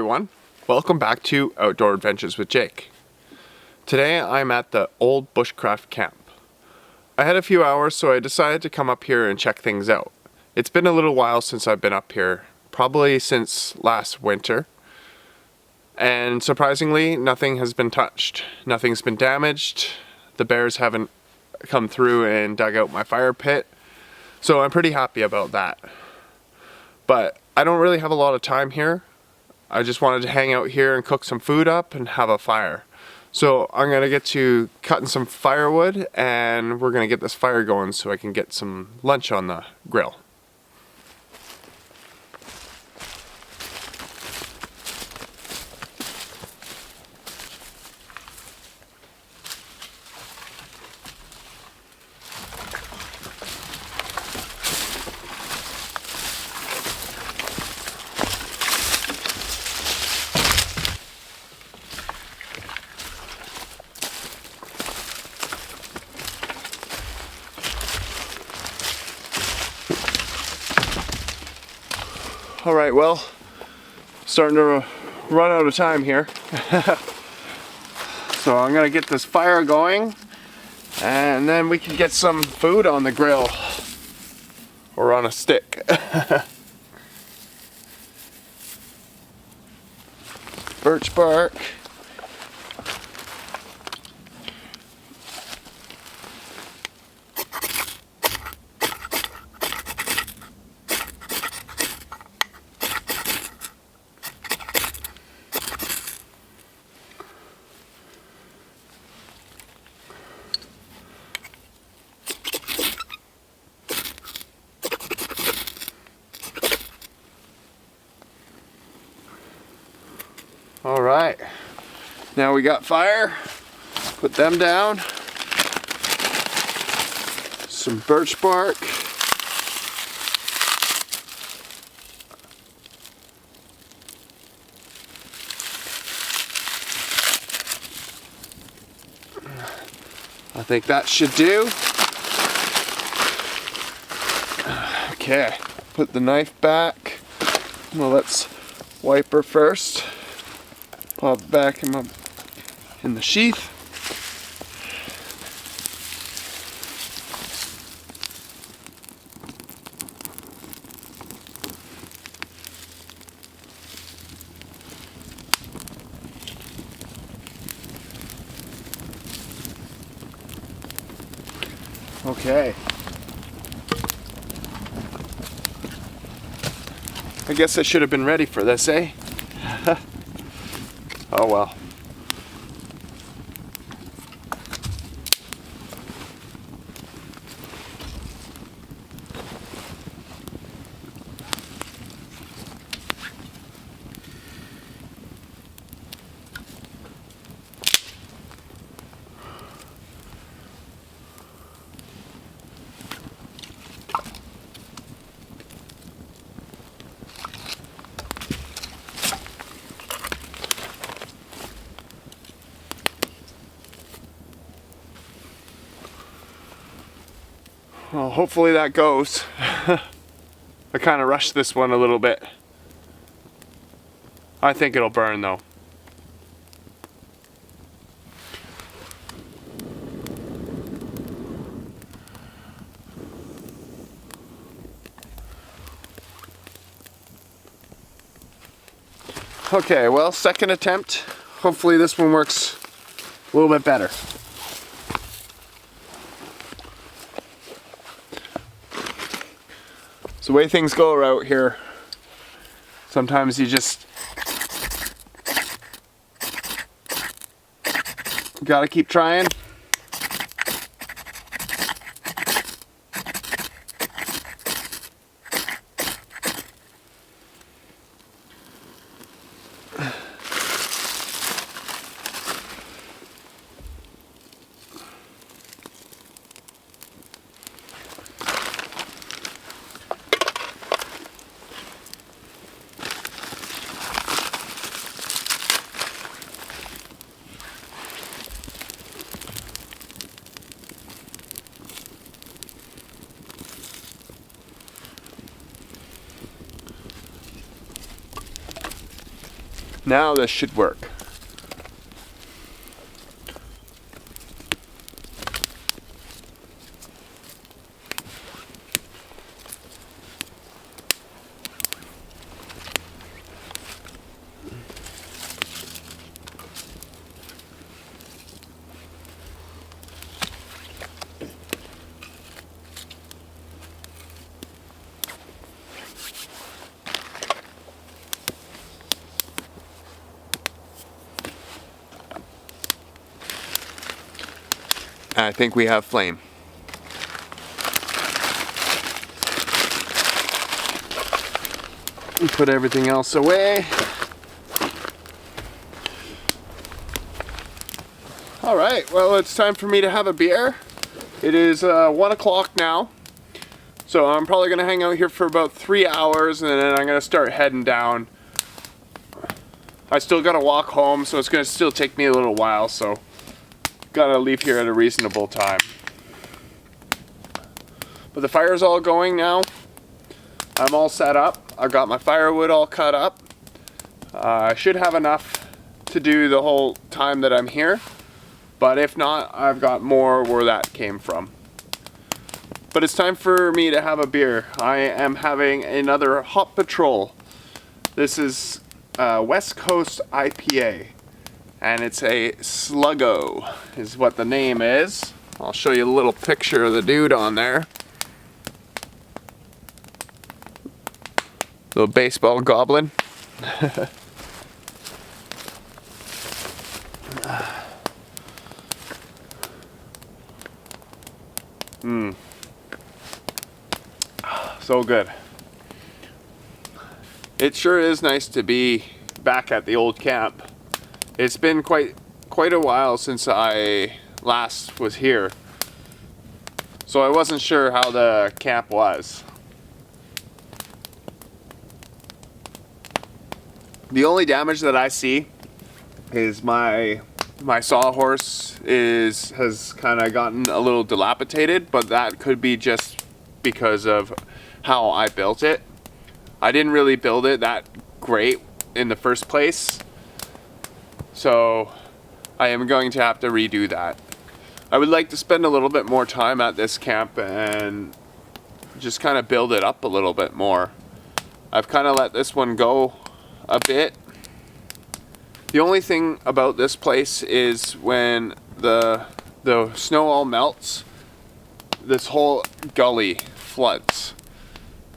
everyone, welcome back to Outdoor Adventures with Jake. Today I'm at the old Bushcraft camp. I had a few hours, so I decided to come up here and check things out. It's been a little while since I've been up here, probably since last winter. And surprisingly, nothing has been touched. Nothing's been damaged. The bears haven't come through and dug out my fire pit. So I'm pretty happy about that. But I don't really have a lot of time here. I just wanted to hang out here and cook some food up and have a fire. So I'm gonna get to cutting some firewood and we're gonna get this fire going so I can get some lunch on the grill. All right, well, starting to run out of time here. So I'm gonna get this fire going and then we can get some food on the grill or on a stick. Birch bark. All right, now we got fire, put them down, some birch bark, I think that should do. Okay, put the knife back. Well, let's wipe her first. Pop it back in the sheath. Okay. I guess I should have been ready for this, eh? Oh well. Well, hopefully that goes. I kind of rushed this one a little bit. I think it'll burn though. Okay, well, second attempt. Hopefully this one works a little bit better. It's the way things go out here. Sometimes you just gotta keep trying. Now this should work. I think we have flame. Put everything else away. All right, well, it's time for me to have a beer. It is 1 o'clock now. So I'm probably gonna hang out here for about 3 hours and then I'm gonna start heading down. I still gotta walk home, so it's gonna still take me a little while, so gotta leave here at a reasonable time. But the fire's all going now. I'm all set up. I got my firewood all cut up. I should have enough to do the whole time that I'm here. But if not, I've got more where that came from. But it's time for me to have a beer. I am having another Hop Patrol. This is West Coast IPA. And it's a Sluggo, is what the name is. I'll show you a little picture of the dude on there. Little baseball goblin. So good. It sure is nice to be back at the old camp. It's been quite a while since I last was here. So I wasn't sure how the camp was. The only damage that I see is my sawhorse has kind of gotten a little dilapidated, but that could be just because of how I built it. I didn't really build it that great in the first place, so I am going to have to redo that. I would like to spend a little bit more time at this camp and just kind of build it up a little bit more. I've kind of let this one go a bit. The only thing about this place is when the snow all melts, this whole gully floods.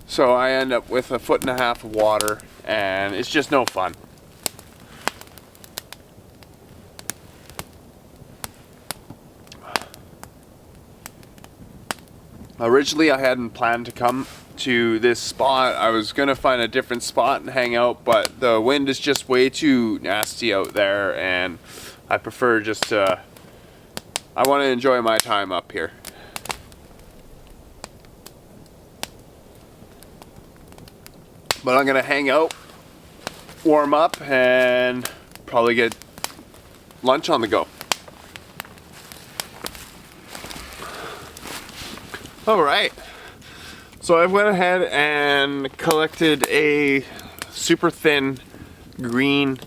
So I end up with 1.5 feet of water and it's just no fun. Originally I hadn't planned to come to this spot. I was gonna find a different spot and hang out, but the wind is just way too nasty out there and I prefer just I want to enjoy my time up here. But I'm gonna hang out, warm up, and probably get lunch on the go. Alright, so I went ahead and collected a super thin green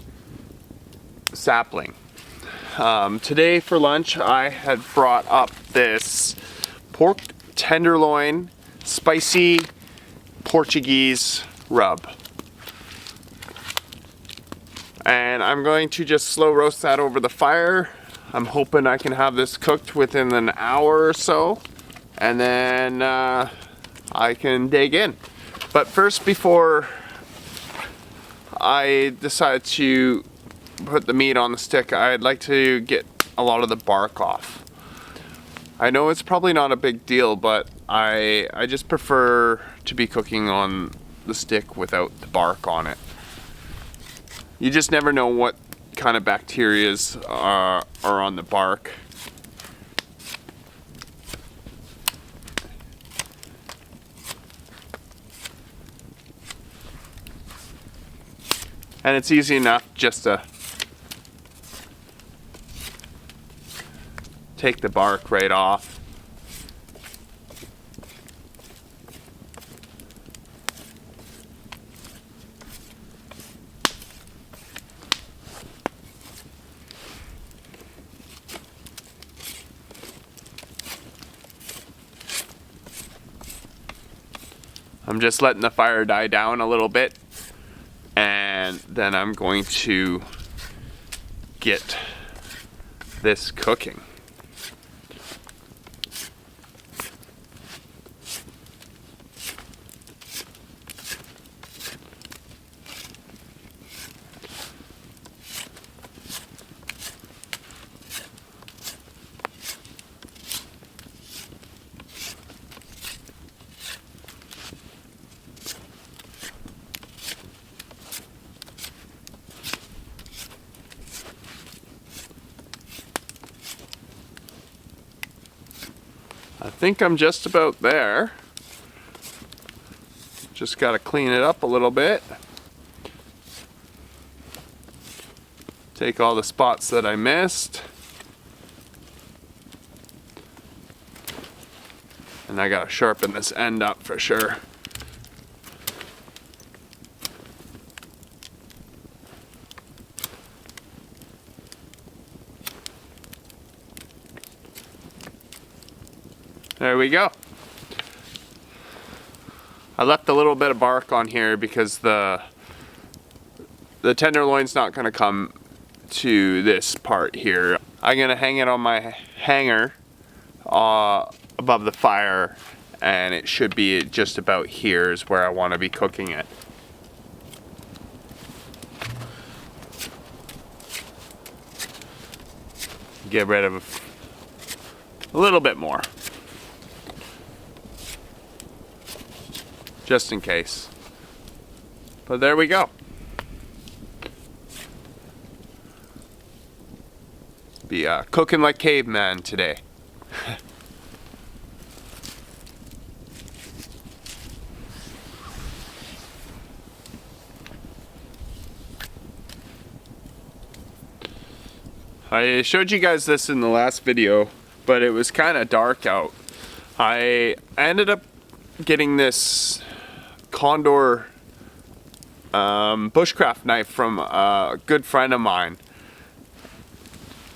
sapling. Today for lunch I had brought up this pork tenderloin spicy Portuguese rub. And I'm going to just slow roast that over the fire. I'm hoping I can have this cooked within an hour or so. And then I can dig in. But first, before I decide to put the meat on the stick, I'd like to get a lot of the bark off. I know it's probably not a big deal, but I just prefer to be cooking on the stick without the bark on it. You just never know what kind of bacterias are on the bark. And it's easy enough just to take the bark right off. I'm just letting the fire die down a little bit, and then I'm going to get this cooking. I think I'm just about there. Just got to clean it up a little bit. Take all the spots that I missed. And I got to sharpen this end up for sure. There we go. I left a little bit of bark on here because the tenderloin's not going to come to this part here. I'm going to hang it on my hanger above the fire, and it should be just about here is where I want to be cooking it. Get rid of a little bit more, just in case. But there we go. Be cooking like caveman today. I showed you guys this in the last video, but it was kind of dark out. I ended up getting this Condor Bushcraft knife from a good friend of mine.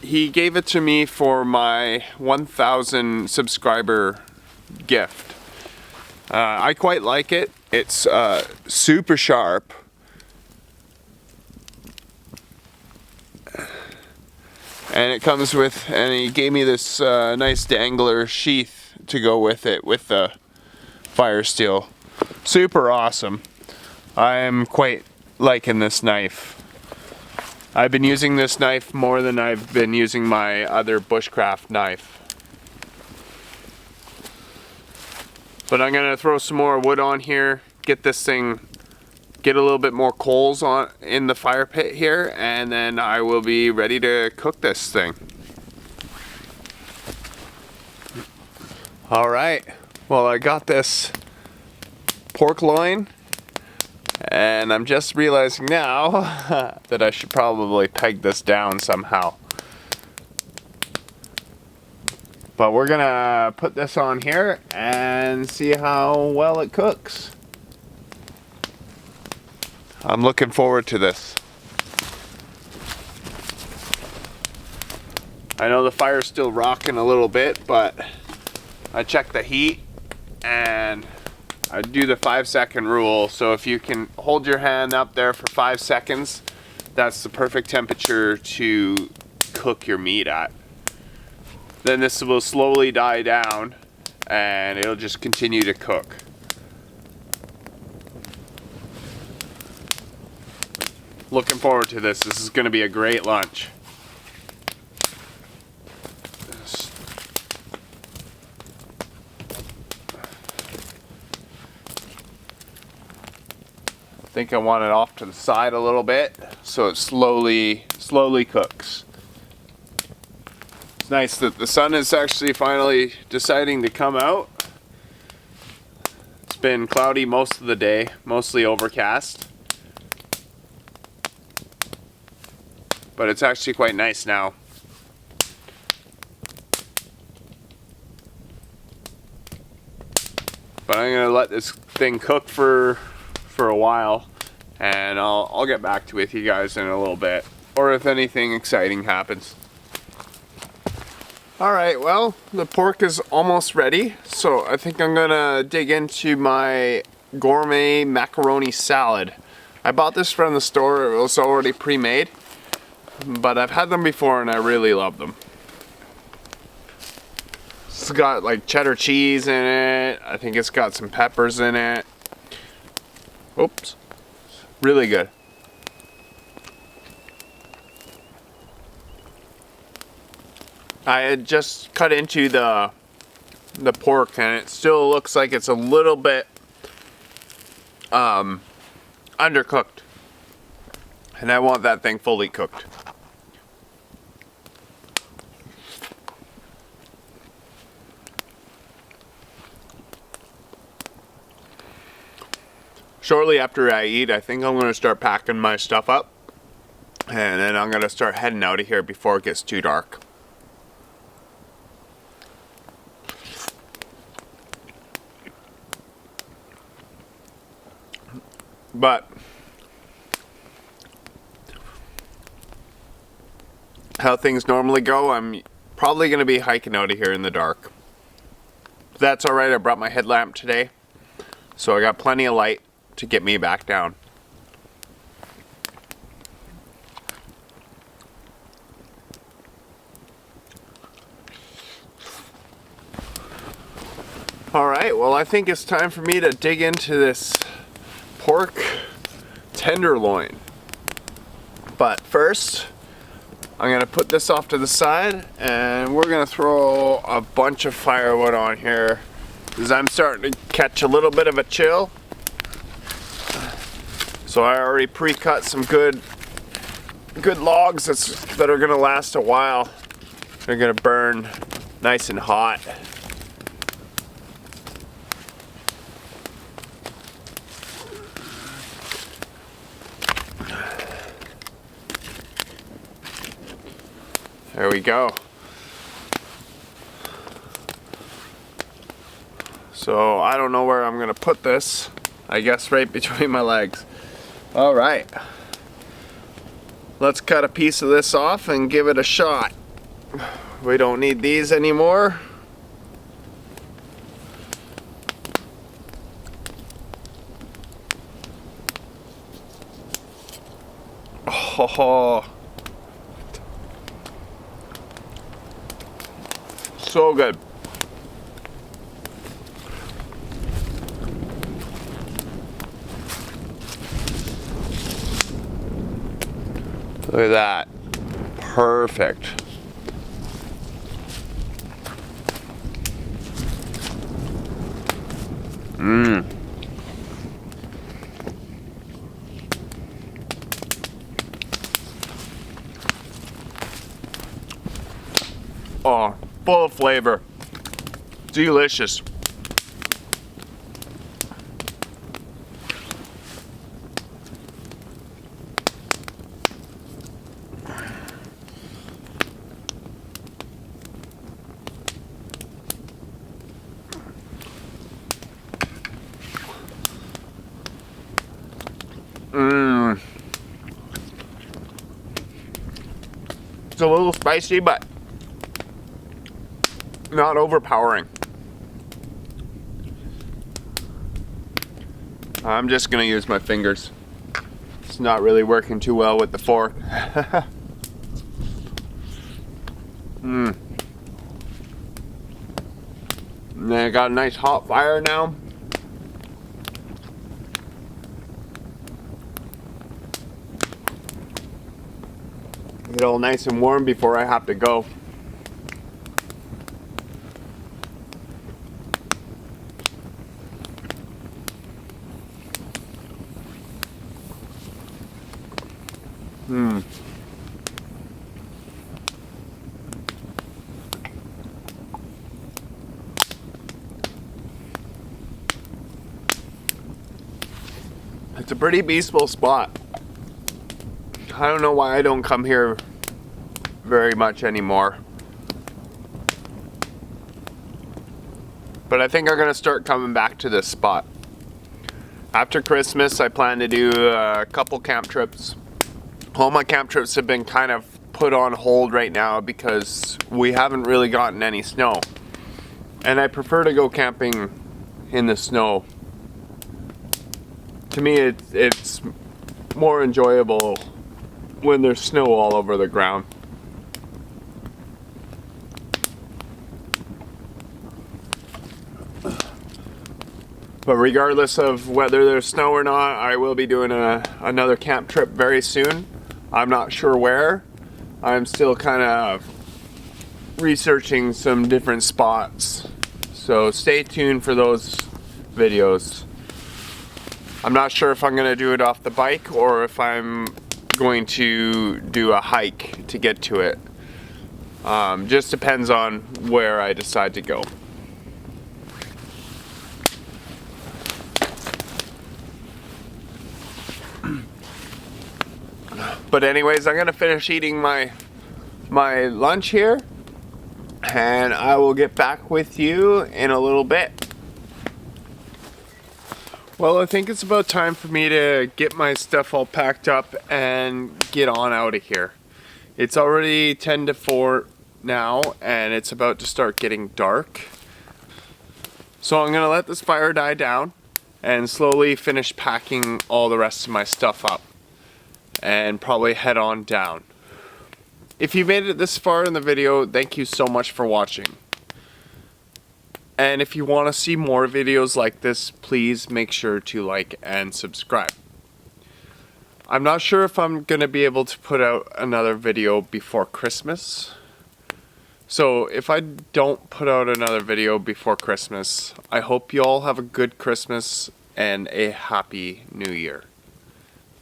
He gave it to me for my 1,000 subscriber gift. I quite like it. It's super sharp. And it comes with, and he gave me this nice dangler sheath to go with it, with the fire steel. Super awesome. I am quite liking this knife. I've been using this knife more than I've been using my other Bushcraft knife. But I'm gonna throw some more wood on here, get this thing, get a little bit more coals on in the fire pit here, and then I will be ready to cook this thing. All right, well, I got this pork loin, and I'm just realizing now that I should probably peg this down somehow. But we're gonna put this on here and see how well it cooks. I'm looking forward to this. I know the fire's still rocking a little bit, but I checked the heat and I do the 5-second rule. So if you can hold your hand up there for 5 seconds, that's the perfect temperature to cook your meat at. Then this will slowly die down and it'll just continue to cook. Looking forward to this. This is going to be a great lunch. I think I want it off to the side a little bit so it slowly cooks. It's nice that the sun is actually finally deciding to come out. It's been cloudy most of the day, mostly overcast. But it's actually quite nice now. But I'm gonna let this thing cook for a while, and I'll get back to with you guys in a little bit, or if anything exciting happens. All right, well, the pork is almost ready, so I think I'm gonna dig into my gourmet macaroni salad. I bought this from the store. It was already pre-made, but I've had them before and I really love them. It's got like cheddar cheese in it. I think it's got some peppers in it. Oops. Really good. I had just cut into the pork and it still looks like it's a little bit undercooked. And I want that thing fully cooked. Shortly after I eat, I think I'm going to start packing my stuff up. And then I'm going to start heading out of here before it gets too dark. But how things normally go, I'm probably going to be hiking out of here in the dark. That's alright, I brought my headlamp today, so I got plenty of light to get me back down. Alright, well I think it's time for me to dig into this pork tenderloin. But first, I'm going to put this off to the side and we're going to throw a bunch of firewood on here because I'm starting to catch a little bit of a chill. So I already pre-cut some good logs that are going to last a while. They're going to burn nice and hot. There we go. So I don't know where I'm gonna put this. I guess right between my legs. All right. Let's cut a piece of this off and give it a shot. We don't need these anymore. Oh. So good. Look at that. Perfect. Mmm. Oh, full of flavor. Delicious. Mmm. It's a little spicy, but not overpowering. I'm just gonna use my fingers. It's not really working too well with the fork. Mmm. And then I got a nice hot fire now. Get all nice and warm before I have to go. It's a pretty peaceful spot. I don't know why I don't come here very much anymore. But I think I'm gonna start coming back to this spot. After Christmas, I plan to do a couple camp trips. All my camp trips have been kind of put on hold right now because we haven't really gotten any snow. And I prefer to go camping in the snow To me, it's more enjoyable when there's snow all over the ground. But regardless of whether there's snow or not, I will be doing another camp trip very soon. I'm not sure where. I'm still kind of researching some different spots. So stay tuned for those videos. I'm not sure if I'm going to do it off the bike or if I'm going to do a hike to get to it. Just depends on where I decide to go. But anyways, I'm gonna finish eating my lunch here, and I will get back with you in a little bit. Well, I think it's about time for me to get my stuff all packed up and get on out of here. It's already 10 to 4 now, and it's about to start getting dark. So I'm gonna let this fire die down and slowly finish packing all the rest of my stuff up, and probably head on down. If you made it this far in the video, thank you so much for watching. And if you want to see more videos like this, please make sure to like and subscribe. I'm not sure if I'm going to be able to put out another video before Christmas. So if I don't put out another video before Christmas, I hope you all have a good Christmas and a happy New Year.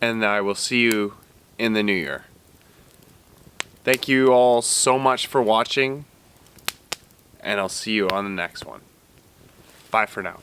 And I will see you in the new year. Thank you all so much for watching, and I'll see you on the next one. Bye for now.